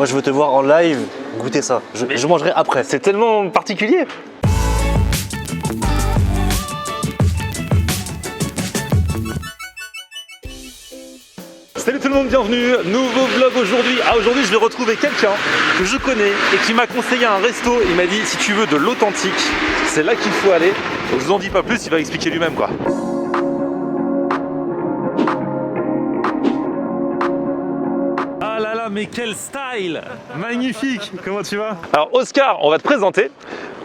Moi je veux te voir en live goûter ça. Je mangerai après. C'est tellement particulier. Salut tout le monde, bienvenue, nouveau vlog aujourd'hui. Aujourd'hui je vais retrouver quelqu'un que je connais et qui m'a conseillé un resto. Il m'a dit si tu veux de l'authentique, c'est là qu'il faut aller. Donc je vous en dis pas plus, il va expliquer lui-même quoi. Ah là là, mais quel style! Magnifique! Comment tu vas? Alors Oscar, on va te présenter.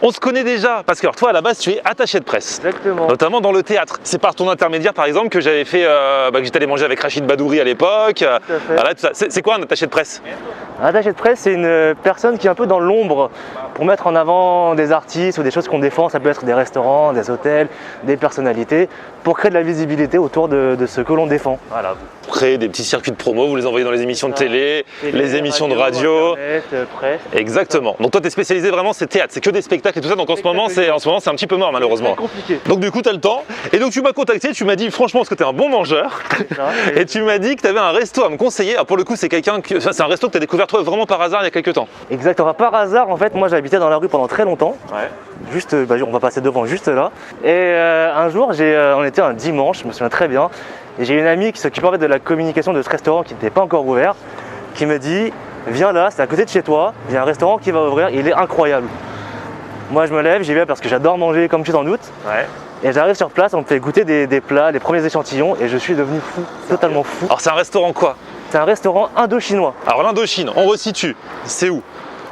On se connaît déjà, parce que alors, toi à la base tu es attaché de presse. Exactement. Notamment dans le théâtre. C'est par ton intermédiaire par exemple que j'avais fait, que j'étais allé manger avec Rachid Badouri à l'époque. Voilà, tout ça. C'est quoi un attaché de presse? Un attaché de presse, c'est une personne qui est un peu dans l'ombre pour mettre en avant des artistes ou des choses qu'on défend. Ça peut être des restaurants, des hôtels, des personnalités, pour créer de la visibilité autour de ce que l'on défend. Voilà, vous créez des petits circuits de promo, vous les envoyez dans les émissions de télé, les émissions de radio. Internet, presse. Exactement. Donc toi tu es spécialisé vraiment, c'est théâtre, c'est que des spectacles et tout ça. Donc en ce moment c'est un petit peu mort malheureusement. C'est compliqué. Donc du coup tu as le temps. Et donc tu m'as contacté, tu m'as dit franchement parce que tu es un bon mangeur. Et tu m'as dit que tu avais un resto à me conseiller. Alors pour le coup c'est c'est un resto que tu as découvert toi vraiment par hasard il y a quelques temps. Exactement, par hasard en fait, moi j'habitais dans la rue pendant très longtemps. Ouais. Juste, on va passer devant juste là. Et un jour, on était un dimanche, je me souviens très bien. Et j'ai une amie qui s'occupait en fait de la communication de ce restaurant qui n'était pas encore ouvert, qui me dit viens là, c'est à côté de chez toi, il y a un restaurant qui va ouvrir, il est incroyable. Moi je me lève, j'y vais parce que j'adore manger comme tu t'en doutes. Ouais. Et j'arrive sur place, on me fait goûter des plats, les premiers échantillons, et je suis devenu fou, totalement fou. Alors c'est un restaurant quoi? C'est un restaurant indo-chinois. Alors l'Indochine, on resitue, c'est où?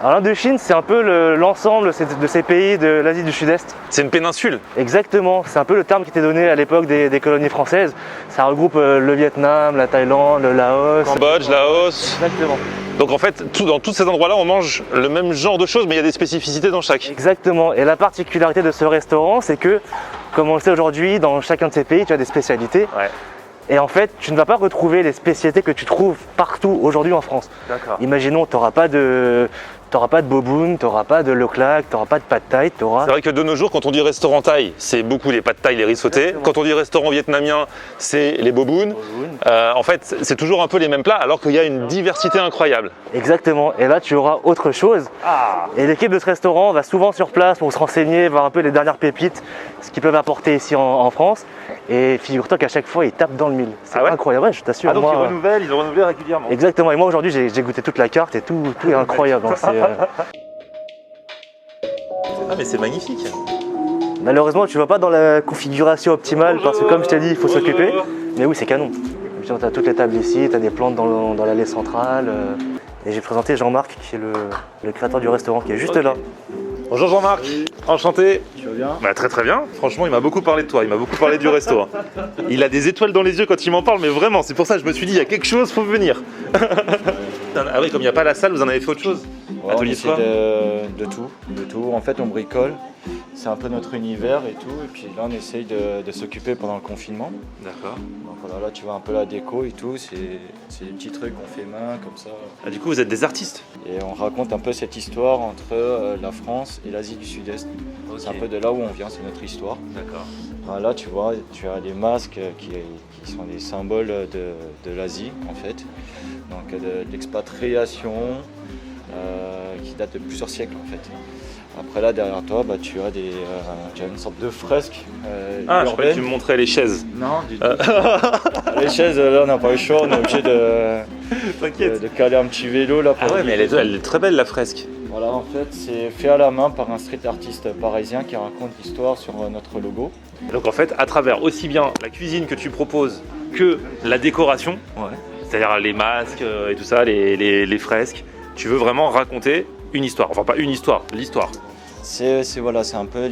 Alors l'Indochine, c'est un peu l'ensemble de ces pays de l'Asie du Sud-Est. C'est une péninsule. Exactement, c'est un peu le terme qui était donné à l'époque des colonies françaises. Ça regroupe le Vietnam, la Thaïlande, le Laos. Cambodge, Laos. Exactement. Donc en fait, dans tous ces endroits-là, on mange le même genre de choses, mais il y a des spécificités dans chaque. Exactement, et la particularité de ce restaurant, c'est que, comme on le sait aujourd'hui, dans chacun de ces pays, tu as des spécialités. Ouais. Et en fait, tu ne vas pas retrouver les spécialités que tu trouves partout aujourd'hui en France. D'accord. Imaginons, tu n'auras pas de boboon, tu n'auras pas de loklak, tu n'auras pas de pad thai, tu auras... C'est vrai que de nos jours, quand on dit restaurant thaï, c'est beaucoup les pad thaï, les riz sautés. Exactement. Quand on dit restaurant vietnamien, c'est les boboon. En fait, c'est toujours un peu les mêmes plats, alors qu'il y a une diversité incroyable. Exactement, et là tu auras autre chose. Ah. Et l'équipe de ce restaurant va souvent sur place pour se renseigner, voir un peu les dernières pépites, ce qu'ils peuvent apporter ici en France. Et figure-toi qu'à chaque fois ils tapent dans le mille. C'est incroyable, ouais, je t'assure. Donc ils renouvellent, ils ont renouvelé régulièrement. Exactement, et moi aujourd'hui j'ai goûté toute la carte et tout est incroyable. Hein, Ah mais c'est magnifique. Malheureusement tu vas pas dans la configuration optimale parce que comme je t'ai dit il faut s'occuper. Mais oui c'est canon. Tu as toutes les tables ici, tu as des plantes dans l'allée centrale. Et j'ai présenté Jean-Marc qui est le créateur du restaurant qui est juste là. Bonjour Jean-Marc, enchanté. Tu vas bien? Bah, très très bien, franchement il m'a beaucoup parlé de toi, il m'a beaucoup parlé du resto. Hein. Il a des étoiles dans les yeux quand il m'en parle, mais vraiment, c'est pour ça que je me suis dit il y a quelque chose, faut venir. Ah oui, comme il n'y a pas la salle, vous en avez fait autre chose? Ouais, on essaie de tout. En fait, on bricole. C'est un peu notre univers et tout. Et puis là, on essaye de s'occuper pendant le confinement. D'accord. Donc voilà, là, tu vois un peu la déco et tout. C'est des petits trucs qu'on fait main, comme ça. Ah, du coup, vous êtes des artistes? Et on raconte un peu cette histoire entre la France et l'Asie du Sud-Est. Okay. C'est un peu de là où on vient, c'est notre histoire. D'accord. Voilà, tu vois, tu as des masques qui sont des symboles de l'Asie, en fait. Donc de l'expatriation qui date de plusieurs siècles, en fait. Après là, derrière toi, bah, tu as une sorte de fresque Ah, je croyais urbaine. que tu me montrais les chaises. Non, du tout. Les chaises, là, on n'a pas eu le choix, on est obligé de caler un petit vélo là. Ah ouais, mais elle est très belle la fresque. Voilà, en fait, c'est fait à la main par un street artiste parisien qui raconte l'histoire sur notre logo. Donc en fait, à travers aussi bien la cuisine que tu proposes que la décoration, Ouais. c'est-à-dire les masques et tout ça, les fresques, tu veux vraiment raconter une histoire. Enfin, pas une histoire, l'histoire. C'est un peu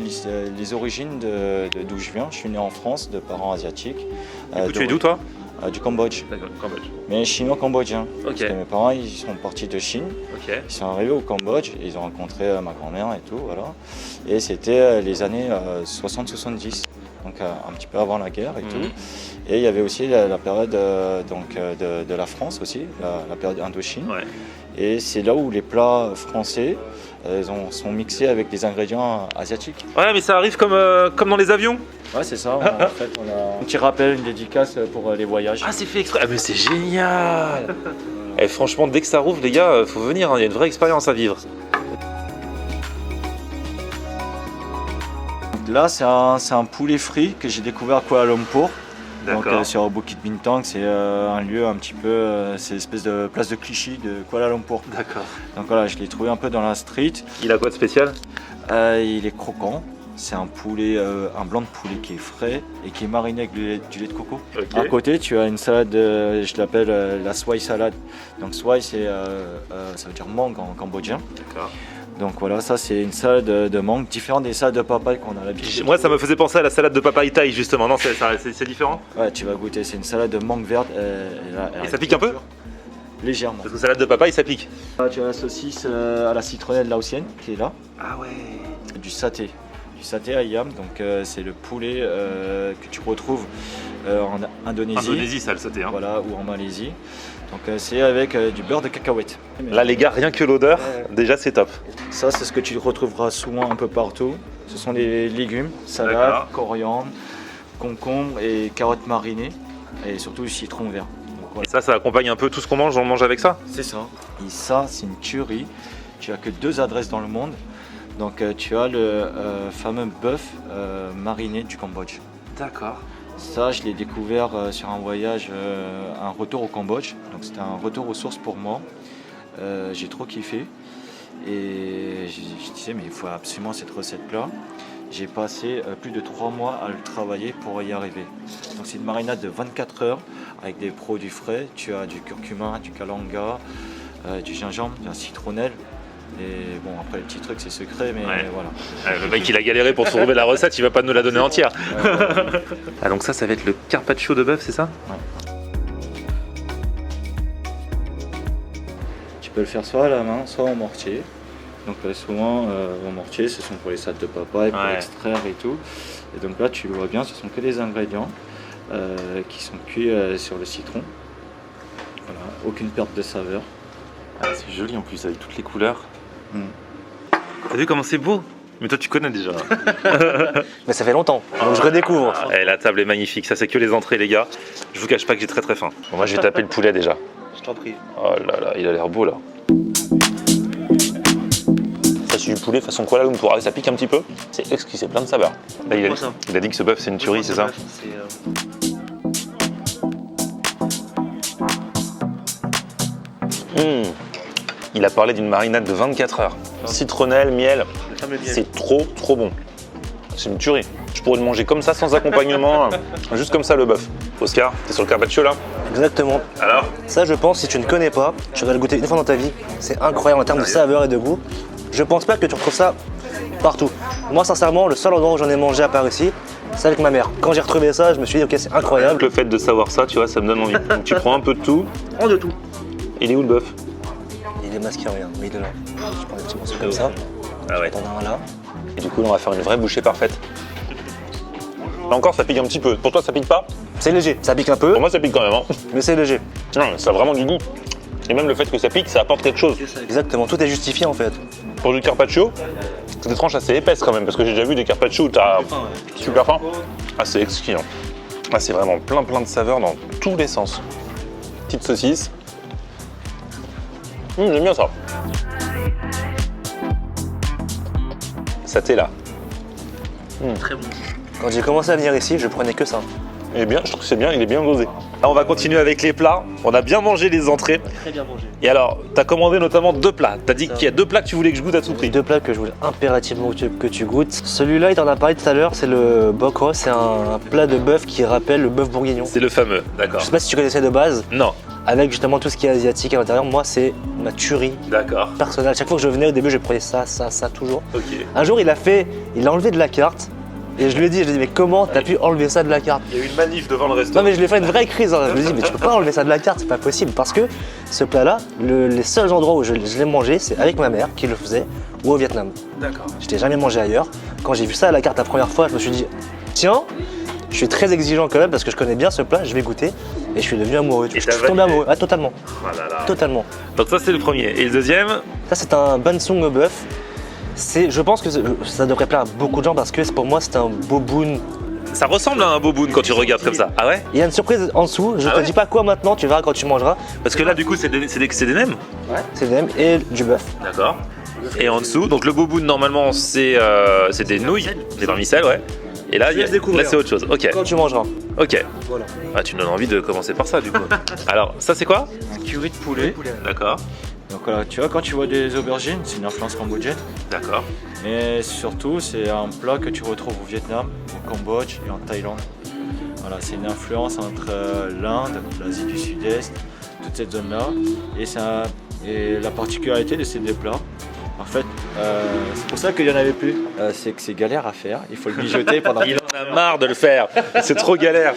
les origines d'où je viens. Je suis né en France de parents asiatiques. Du coup, tu es d'où toi? Du Cambodge. D'accord, Cambodge. Mais chinois-cambodgien. Ok. Parce que mes parents, ils sont partis de Chine. Ok. Ils sont arrivés au Cambodge et ils ont rencontré ma grand-mère et tout, voilà. Et c'était les années 60-70, donc un petit peu avant la guerre et tout. Et il y avait aussi la période de la France aussi, la période Indochine. Ouais. Et c'est là où les plats français sont mixés avec des ingrédients asiatiques. Ouais, mais ça arrive comme dans les avions. Ouais, c'est ça. En fait, on a un petit rappel, une dédicace pour les voyages. Ah, c'est fait exprès. Ah, mais c'est génial. Et franchement, dès que ça rouvre, les gars, faut venir, il y a une vraie expérience à vivre. Là, c'est un poulet frit que j'ai découvert à Kuala Lumpur. Donc sur Bukit Bintang, c'est un lieu un petit peu, c'est une espèce de place de Clichy de Kuala Lumpur. D'accord. Donc voilà, je l'ai trouvé un peu dans la street. Il a quoi de spécial? Il est croquant. C'est un poulet, un blanc de poulet qui est frais et qui est mariné avec du lait de coco. Okay. À côté, tu as une salade, je l'appelle la swai salade. Donc swai, ça veut dire mangue en cambodgien. D'accord. Donc voilà, ça c'est une salade de mangue, différente des salades de papaye qu'on a l'habitude. Moi, ça me faisait penser à la salade de papaye thaï justement. Non, c'est différent? Ouais, tu vas goûter. C'est une salade de mangue verte. Et ça pique un peu? Légèrement. Parce que salade de papaye, ça pique. Là, tu as la saucisse à la citronnelle laotienne qui est là. Ah ouais. Du saté. Du saté ayam, donc c'est le poulet que tu retrouves en Indonésie. Indonésie, ça le saté. Hein. Voilà, ou en Malaisie. Donc c'est avec du beurre de cacahuète. Là, les gars, rien que l'odeur, déjà c'est top. Ça, c'est ce que tu retrouveras souvent un peu partout. Ce sont des légumes, salade, coriandre, concombre et carottes marinées. Et surtout du citron vert. Donc, voilà. Et ça accompagne un peu tout ce qu'on mange, on mange avec ça? C'est ça. Et ça, c'est une tuerie. Tu as que 2 adresses dans le monde. Donc tu as le fameux bœuf mariné du Cambodge. D'accord. Ça, je l'ai découvert sur un voyage, un retour au Cambodge. Donc c'était un retour aux sources pour moi. J'ai trop kiffé. Et je disais, mais il faut absolument cette recette-là. J'ai passé plus de 3 mois à le travailler pour y arriver. Donc c'est une marinade de 24 heures avec des produits frais. Tu as du curcuma, du kalanga, du gingembre, de la citronnelle. Et bon, après le petit truc c'est secret, mais voilà. Le mec il a galéré pour trouver la recette, il va pas nous la donner entière. Ah donc ça va être le carpaccio de bœuf, c'est ça? Ouais. Tu peux le faire soit à la main, soit au mortier. Donc souvent au mortier, ce sont pour les salades de papaye, pour extraire et tout. Et donc là tu le vois bien, ce sont que des ingrédients qui sont cuits sur le citron. Voilà, aucune perte de saveur. Ah, c'est joli en plus avec toutes les couleurs. T'as vu comment c'est beau? Mais toi tu connais déjà. Mais ça fait longtemps, donc je redécouvre. Et la table est magnifique, ça c'est que les entrées les gars. Je vous cache pas que j'ai très très faim. Bon, moi je vais taper le poulet déjà. Je t'en prie. Oh là là, il a l'air beau là. Ça c'est du poulet façon Kuala Lumpur, ça pique un petit peu. C'est exquis, c'est plein de saveurs. Là, il a dit que ce bœuf c'est une tuerie, c'est ça? Il a parlé d'une marinade de 24 heures. Citronnelle, miel, c'est trop bon. C'est une tuerie. Je pourrais le manger comme ça, sans accompagnement, juste comme ça le bœuf. Oscar, t'es sur le carpaccio là? Exactement. Alors? Ça je pense, si tu ne connais pas, tu vas le goûter une fois dans ta vie. C'est incroyable en termes de saveur et de goût. Je pense pas que tu retrouves ça partout. Moi sincèrement, le seul endroit où j'en ai mangé à part ici, c'est avec ma mère. Quand j'ai retrouvé ça, je me suis dit ok c'est incroyable. Le fait de savoir ça, tu vois, ça me donne envie. Donc tu prends un peu de tout. Prends de tout. Il est où le bœuf? Il est masqué, regarde, mais il est là. Je prends des petits morceaux comme ça. Ah ouais. T'en as un là. Et du coup, on va faire une vraie bouchée parfaite. Là encore, ça pique un petit peu. Pour toi, ça pique pas? C'est léger, ça pique un peu, Pour moi, ça pique quand même. Hein. mais c'est léger. Non, mais ça a vraiment du goût. Et même le fait que ça pique, ça apporte quelque chose. Exactement, tout est justifié en fait. Pour du carpaccio, c'est des tranches assez épaisses quand même, parce que j'ai déjà vu des carpaccio où t'as super faim. Ah, c'est exquis. Hein. Ah, c'est vraiment plein de saveurs dans tous les sens. Petite saucisse. J'aime bien ça. Saté là. Très bon. Quand j'ai commencé à venir ici, je prenais que ça. Il est bien, je trouve que c'est bien, il est bien dosé. Là, on va continuer avec les plats. On a bien mangé les entrées. Très bien mangé. Et alors, tu as commandé notamment 2 plats. Tu as dit qu'il y a 2 plats que tu voulais que je goûte à tout prix. 2 plats que je voulais impérativement que tu goûtes. Celui-là, il t'en a parlé tout à l'heure, c'est le bokro. C'est un plat de bœuf qui rappelle le bœuf bourguignon. C'est le fameux, d'accord. Je sais pas si tu connaissais de base. Non. Avec justement tout ce qui est asiatique à l'intérieur, moi c'est ma tuerie D'accord. personnelle. Chaque fois que je venais au début, je prenais ça, toujours. Ok. Un jour, il a enlevé de la carte. Et je lui ai dit, mais comment t'as pu enlever ça de la carte? Il y a eu une manif devant le resto. Non mais je lui ai fait une vraie crise, hein. Je lui ai dit mais tu peux pas enlever ça de la carte, c'est pas possible. Parce que ce plat-là, les seuls endroits où je l'ai mangé, c'est avec ma mère qui le faisait ou au Vietnam. D'accord. Je l'ai jamais mangé ailleurs. Quand j'ai vu ça à la carte la première fois, je me suis dit, tiens, je suis très exigeant quand même parce que je connais bien ce plat, je vais goûter. Et je suis devenu amoureux. Je suis tombé amoureux, ah, totalement. Oh là là. Totalement. Donc ça c'est le premier. Et le deuxième? Ça c'est un bansung au bœuf. Je pense que ça devrait plaire à beaucoup de gens parce que pour moi c'est un boboon Ça ressemble à un boboon quand tu regardes comme ça. Ah ouais? Il y a une surprise en dessous, je te dis pas quoi maintenant, tu verras quand tu mangeras. Parce que là, du coup, c'est des nems. Ouais. C'est des nems et du bœuf. D'accord. Et en dessous, donc le boboon, normalement, c'est des nouilles, des vermicelles, ouais. Et là, là c'est autre chose. Ok. Quand tu mangeras. Ok. Voilà. Ah, tu me donnes envie de commencer par ça, du coup. Alors, ça, c'est quoi? Un curry de poulet. D'accord. Donc voilà, tu vois, quand tu vois des aubergines, c'est une influence cambodgienne. D'accord. Mais surtout, c'est un plat que tu retrouves au Vietnam, au Cambodge et en Thaïlande. Voilà, c'est une influence entre l'Inde, l'Asie du Sud-Est, toute cette zone-là. Et la particularité de ces deux plats, en fait, c'est pour ça qu'il n'y en avait plus. C'est que c'est galère à faire, il faut le mijoter pendant. Il en a marre de le faire, c'est trop galère.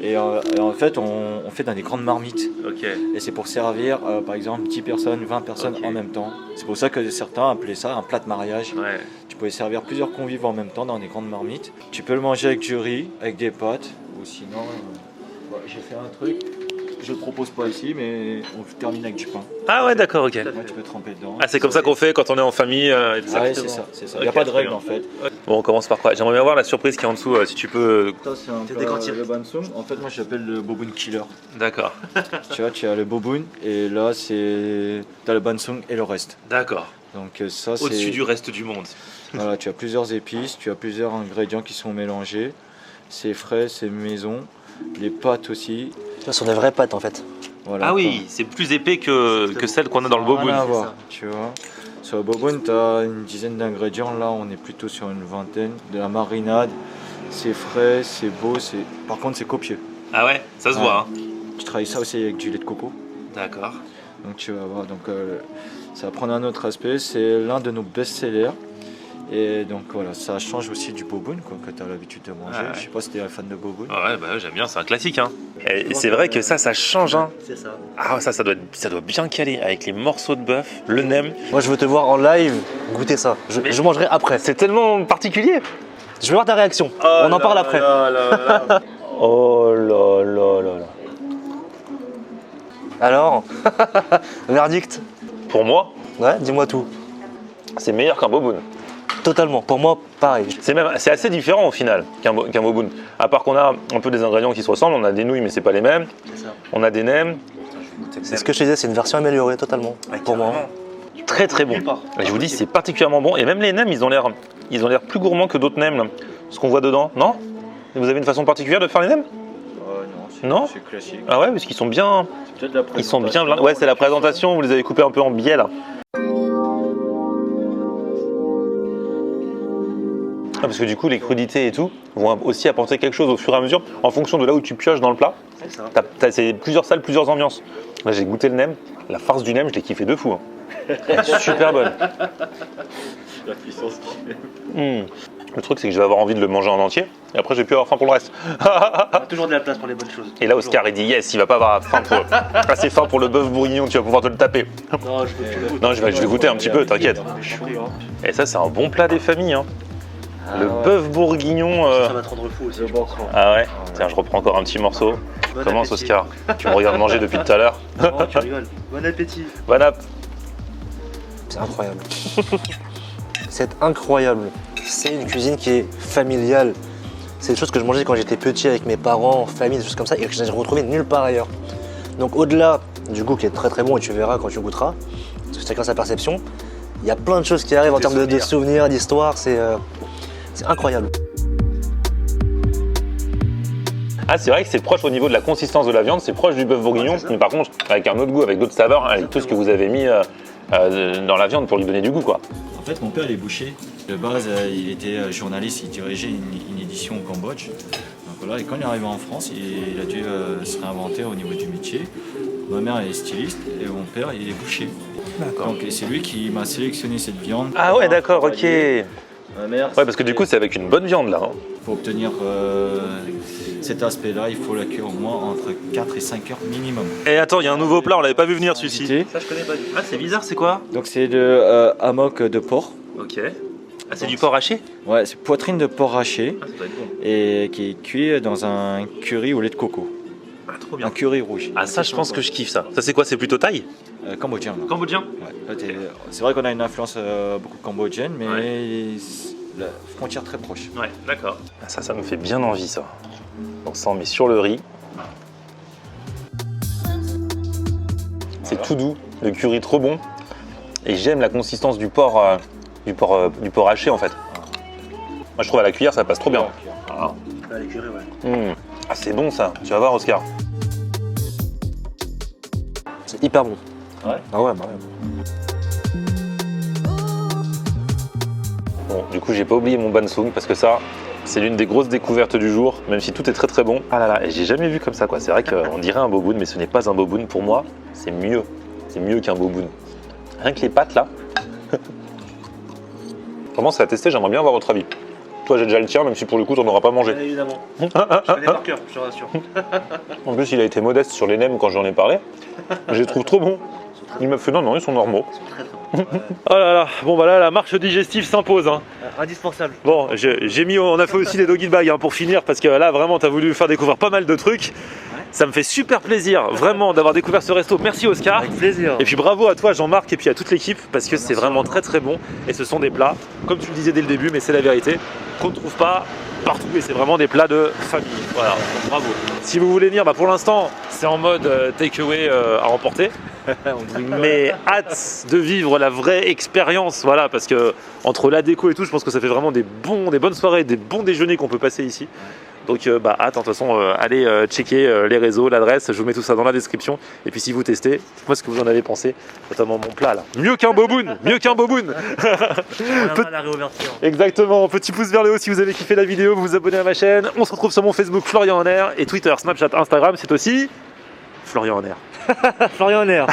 Et en fait, on fait dans des grandes marmites. Ok. Et c'est pour servir, par exemple, 10 personnes, 20 personnes en même temps. C'est pour ça que certains appelaient ça un plat de mariage. Ouais. Tu pouvais servir plusieurs convives en même temps dans des grandes marmites. Tu peux le manger avec du riz, avec des pâtes, ou sinon, j'ai fait un truc. Je ne le propose pas ici, mais on termine avec du pain. Ah ouais, d'accord, ok. Ouais, tu peux tremper dedans. Ah, c'est comme ça qu'on fait quand on est en famille et tout ça. Ah ouais, c'est ça. Il n'y a Ok, pas de très règle bien. en fait. Bon, on commence par quoi? J'aimerais bien voir la surprise qui est en dessous, si tu peux. Ça, c'est un plat, le bansung. En fait, moi, je l'appelle le boboon killer. D'accord. Tu vois, tu as le boboon et là, tu as le bansung et le reste. D'accord. Donc ça, c'est... Au-dessus du reste du monde. Voilà, tu as plusieurs épices, tu as plusieurs ingrédients qui sont mélangés. C'est frais, c'est maison. Les pâtes aussi. Ce sont des vraies pâtes en fait. Voilà, Ah oui, c'est plus épais que celle qu'on a dans le boboon. Rien à voir, tu vois. Sur le boboon, tu as une dizaine d'ingrédients. Là, on est plutôt sur une vingtaine. De la marinade, c'est frais, c'est beau. Par contre, c'est copieux. Ah ouais, ça se Ouais. voit. Hein. Tu travailles ça aussi avec du lait de coco. D'accord. Donc tu vas voir. Donc, ça va prendre un autre aspect. C'est l'un de nos best-sellers. Et donc voilà, ça change aussi du boboon quoi, que tu as l'habitude de manger. Ah ouais. Je sais pas si tu es un fan de boboon. Ah ouais, bah j'aime bien, c'est un classique. Hein. Et c'est vrai que ça change. Hein. C'est ça. Ah ça doit bien caler avec les morceaux de bœuf, le nem. Moi je veux te voir en live goûter ça. Je mangerai après. C'est tellement particulier. Je veux voir ta réaction. On en parle après. Oh là là là là. Alors, verdict. Pour moi, Ouais, dis-moi tout. c'est meilleur qu'un boboon. Totalement. Pour moi, pareil. C'est assez différent au final qu'un boboon. À part qu'on a un peu des ingrédients qui se ressemblent, on a des nouilles mais c'est pas les mêmes. On a des nems. C'est ce que je te disais, c'est une version améliorée totalement. Pour moi. Très très bon. Et je vous dis, c'est particulièrement bon. Et même les nems, ils ont l'air plus gourmands que d'autres nems. Là. Ce qu'on voit dedans, non? Vous avez une façon particulière de faire les nems? Non, c'est classique. Ah ouais, parce qu'ils sont bien. C'est peut-être la Ils sont bien blindés. Ouais, c'est la présentation. Vous les avez coupés un peu en biais là. Ah, parce que du coup, les crudités et tout vont aussi apporter quelque chose au fur et à mesure en fonction de là où tu pioches dans le plat. C'est plusieurs salles, plusieurs ambiances. Là, j'ai goûté le nem. La farce du nem, je l'ai kiffé de fou. Hein. Elle est super bonne. La puissance qui Le truc, c'est que je vais avoir envie de le manger en entier. Et après, je vais plus avoir faim pour le reste. Toujours de la place pour les bonnes choses. Et là, Oscar, il dit yes, il va pas avoir faim assez faim pour le bœuf bourguignon, tu vas pouvoir te le taper. Non, je veux plus. Non, je vais goûter un petit peu, t'inquiète. Et ça, c'est un bon plat des familles. Hein. Le bœuf bourguignon. Ça va te rendre fou aussi. Ah ouais. Tiens, je reprends encore un petit morceau. Bon Commence, appétit. Oscar. Tu me regardes manger depuis tout à l'heure. Oh, tu rigoles. Bon appétit. Bon app. C'est incroyable. C'est incroyable. C'est une cuisine qui est familiale. C'est des choses que je mangeais quand j'étais petit avec mes parents, en famille, des choses comme ça, et que je n'ai retrouvé nulle part ailleurs. Donc au-delà du goût qui est très très bon, et tu verras quand tu goûteras, parce que chacun sa perception, il y a plein de choses qui arrivent en termes de souvenirs, d'histoire, c'est incroyable. Ah, c'est vrai que c'est proche au niveau de la consistance de la viande, c'est proche du bœuf bourguignon, mais par contre, avec un autre goût, avec d'autres saveurs, avec tout ce que vous avez mis dans la viande pour lui donner du goût, quoi. En fait, mon père, il est boucher. De base, il était journaliste, il dirigeait une édition au Cambodge. Donc voilà, et quand il est arrivé en France, il a dû se réinventer au niveau du métier. Ma mère elle est styliste et mon père, il est boucher. Donc c'est lui qui m'a sélectionné cette viande. Ah ouais, d'accord, ok. Ma mère, Ouais, parce que du coup, c'est avec une bonne viande, là. Hein. pour obtenir cet aspect-là, il faut la cuire au moins entre 4 et 5 heures minimum. Et attends, il y a un nouveau plat, on l'avait pas vu venir celui-ci. Ça, je connais pas du tout. Ah, c'est bizarre, c'est quoi? Donc c'est de hammock de porc. Ok. Ah, c'est du porc haché? Ouais, c'est poitrine de porc haché Ah, ça doit être bon. et qui est cuit dans un curry au lait de coco. Ah, trop Un curry rouge. Ah, ça, je pense que je kiffe ça. Ça, c'est quoi? C'est plutôt thaï? Cambodgien. Là. Cambodgien? Ouais. Là, c'est vrai qu'on a une influence beaucoup cambodgienne, mais la frontière très proche. Ouais, d'accord. Ça me fait bien envie ça. Donc ça on met sur le riz. C'est tout doux, le curry trop bon. Et j'aime la consistance du porc haché en fait. Moi je trouve à la cuillère ça passe trop bien. Ah, les curés, ouais. Ah c'est bon ça, tu vas voir Oscar. C'est hyper bon. Ouais. Ah ouais, bah ouais. Bon, du coup j'ai pas oublié mon bansung parce que ça, c'est l'une des grosses découvertes du jour, même si tout est très très bon. Ah là là, et j'ai jamais vu comme ça quoi. C'est vrai qu'on dirait un boboon, mais ce n'est pas un boboon. Pour moi, c'est mieux. C'est mieux qu'un boboon. Rien que les pâtes là. Vraiment c'est à tester, j'aimerais bien avoir votre avis. Toi j'ai déjà le tien, même si pour le coup t'en auras pas mangé. Bien évidemment. Je connais par cœur, je te rassure. En plus il a été modeste sur les nems quand j'en ai parlé. Je les trouve trop bons. Il m'a fait non, ils sont normaux. Très très bon. Ouais. Oh là là, bon bah là la marche digestive s'impose hein. Indispensable. Bon, on a fait aussi les doggy bags hein, pour finir parce que là vraiment t'as voulu faire découvrir pas mal de trucs. Ça me fait super plaisir vraiment d'avoir découvert ce resto. Merci Oscar. Avec plaisir. Et puis bravo à toi Jean-Marc et puis à toute l'équipe parce que c'est vraiment très très bon et ce sont des plats, comme tu le disais dès le début, mais c'est la vérité, qu'on ne trouve pas partout et c'est vraiment des plats de famille. Voilà, bravo. Si vous voulez venir, bah pour l'instant c'est en mode takeaway à emporter. Mais hâte de vivre la vraie expérience, voilà, parce que entre la déco et tout, je pense que ça fait vraiment des bonnes soirées, des bons déjeuners qu'on peut passer ici. Donc bah hâte, de toute façon, allez checker les réseaux, l'adresse, je vous mets tout ça dans la description. Et puis si vous testez, dites-moi ce que vous en avez pensé, notamment mon plat là. Mieux qu'un boboon, mieux qu'un boboon. La réouverture. Exactement, petit pouce vers le haut si vous avez kiffé la vidéo, vous vous abonnez à ma chaîne. On se retrouve sur mon Facebook Florian en Air et Twitter, Snapchat, Instagram, c'est aussi Florian en Air. Florian en Air.